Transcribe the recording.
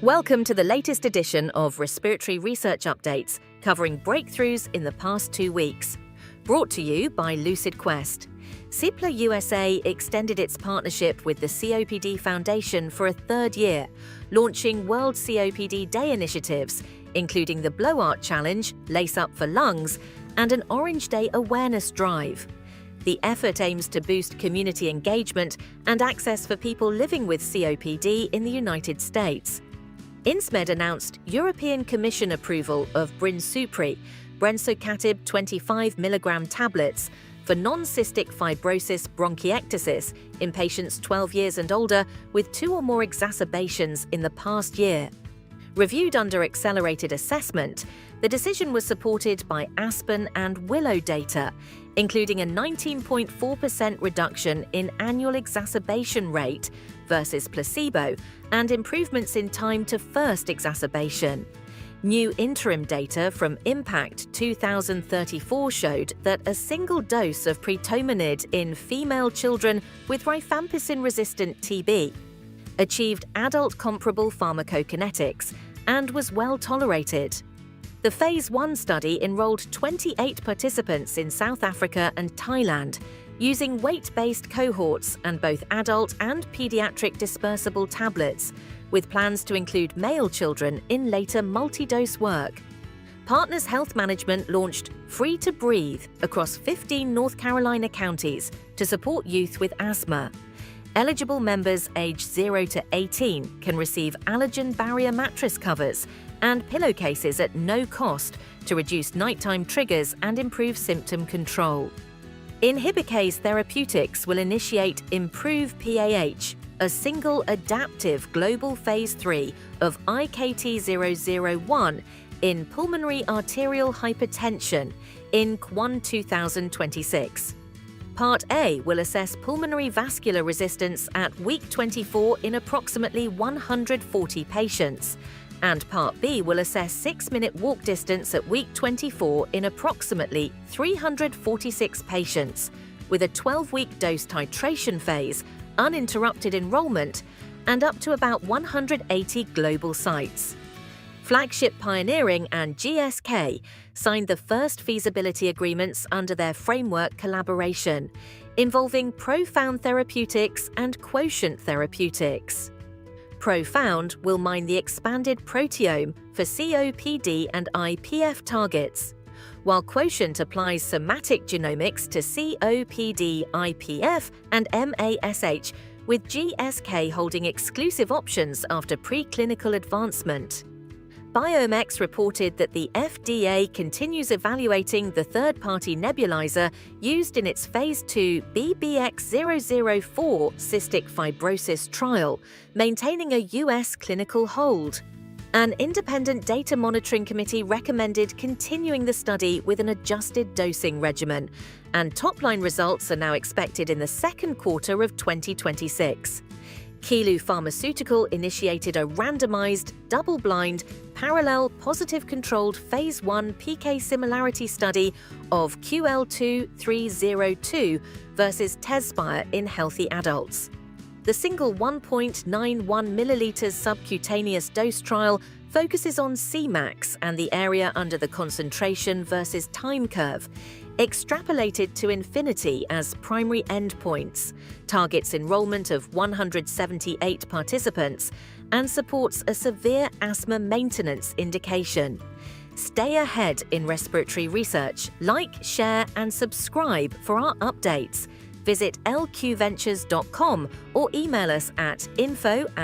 Welcome to the latest edition of Respiratory Research Updates, covering breakthroughs in the past 2 weeks. Brought to you by Lucid Quest. Cipla USA extended its partnership with the COPD Foundation for a third year, launching World COPD Day initiatives, including the Blow Art Challenge, Lace Up for Lungs, and an Orange Day awareness drive. The effort aims to boost community engagement and access for people living with COPD in the United States. Insmed announced European Commission approval of BRINSUPRI, brensocatib 25 mg tablets, for non-cystic fibrosis bronchiectasis in patients 12 years and older with 2 or more exacerbations in the past year. Reviewed under accelerated assessment, the decision was supported by ASPEN and Willow data, including a 19.4% reduction in annual exacerbation rate versus placebo and improvements in time to first exacerbation. New interim data from IMPAACT 2034 showed that a single dose of pretomanid in female children with rifampicin-resistant TB achieved adult comparable pharmacokinetics and was well tolerated. The Phase 1 study enrolled 28 participants in South Africa and Thailand, using weight-based cohorts and both adult and pediatric dispersible tablets, with plans to include male children in later multi-dose work. Partners Health Management launched Free to Breathe across 15 North Carolina counties to support youth with asthma. Eligible members aged 0 to 18 can receive allergen-barrier mattress covers and pillowcases at no cost to reduce nighttime triggers and improve symptom control. Inhibikase Therapeutics will initiate IMPROVE-PAH, a single adaptive global Phase 3 of IKT-001 in pulmonary arterial hypertension in Q1 2026. Part A will assess pulmonary vascular resistance at week 24 in approximately 140 patients, and Part B will assess 6-minute walk distance at week 24 in approximately 346 patients, with a 12-week dose titration phase, uninterrupted enrollment, and up to about 180 global sites. Flagship Pioneering and GSK signed the first feasibility agreements under their framework collaboration, involving Profound Therapeutics and Quotient Therapeutics. Profound will mine the expanded proteome for COPD and IPF targets, while Quotient applies somatic genomics to COPD, IPF, and MASH, with GSK holding exclusive options after preclinical advancement. BiomX reported that the FDA continues evaluating the third-party nebulizer used in its Phase 2 BBX-004 cystic fibrosis trial, maintaining a U.S. clinical hold. An independent data monitoring committee recommended continuing the study with an adjusted dosing regimen, and top-line results are now expected in the second quarter of 2026. Qilu Pharmaceutical initiated a randomized, double-blind, parallel, positive-controlled Phase 1 PK similarity study of QL-2302 versus Tezspire in healthy adults. The single 1.91 milliliters subcutaneous dose trial focuses on Cmax and the area under the concentration versus time curve, extrapolated to infinity as primary endpoints, targets enrollment of 178 participants, and supports a severe asthma maintenance indication. Stay ahead in respiratory research. Like, share, and subscribe for our updates. Visit lqventures.com or email us at info@lqventures.com.